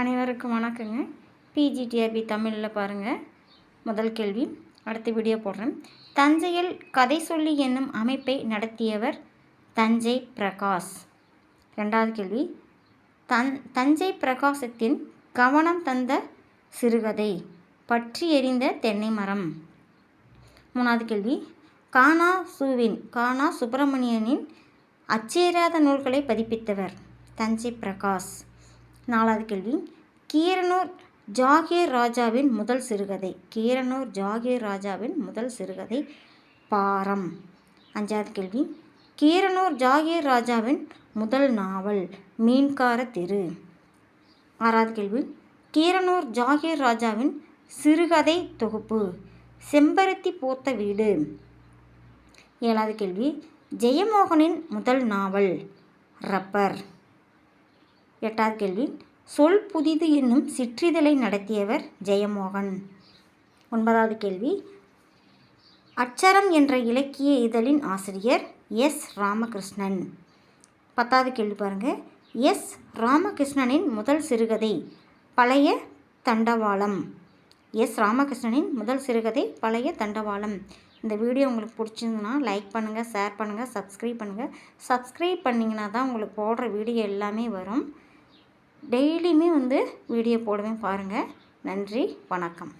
அனைவருக்கும் வணக்கங்க. பிஜிடிஆர்பி தமிழில் பாருங்கள். முதல் கேள்வி, அடுத்த வீடியோ போடுறேன். தஞ்சையில் கதை சொல்லி என்னும் அமைப்பை நடத்தியவர் தஞ்சை பிரகாஷ். ரெண்டாவது கேள்வி, தஞ்சை பிரகாசத்தின் கவனம் தந்த சிறுகதை பற்றி எரிந்த தென்னை மரம். மூணாவது கேள்வி, கானா சுப்பிரமணியனின் அச்சேராத நூல்களை பதிப்பித்தவர் தஞ்சை பிரகாஷ். நாலாவது கேள்வி, கீரனூர் ஜாகீர் ராஜாவின் முதல் சிறுகதை பாரம். அஞ்சாவது கேள்வி, கீரனூர் ஜாகீர் ராஜாவின் முதல் நாவல் மீன்கார தெரு. ஆறாவது கேள்வி, கீரனூர் ஜாகீர் ராஜாவின் சிறுகதை தொகுப்பு செம்பருத்தி பூத்த வீடு. ஏழாவது கேள்வி, ஜெயமோகனின் முதல் நாவல் ரப்பர். எட்டாவது கேள்வி, சொல் புதிது என்னும் சிற்றிதழை நடத்தியவர் ஜெயமோகன். ஒன்பதாவது கேள்வி, அட்சரம் என்ற இலக்கிய இதழின் ஆசிரியர் எஸ். ராமகிருஷ்ணன். பத்தாவது கேள்வி பாருங்கள். எஸ். ராமகிருஷ்ணனின் முதல் சிறுகதை பழைய தண்டவாளம். இந்த வீடியோ உங்களுக்கு பிடிச்சிருந்துன்னா லைக் பண்ணுங்கள், ஷேர் பண்ணுங்கள், சப்ஸ்கிரைப் பண்ணுங்கள். சப்ஸ்கிரைப் பண்ணிங்கன்னா தான் உங்களுக்கு போடுற வீடியோ எல்லாமே வரும். டெய்லியுமே வீடியோ போடுவேன் பாருங்கள். நன்றி, வணக்கம்.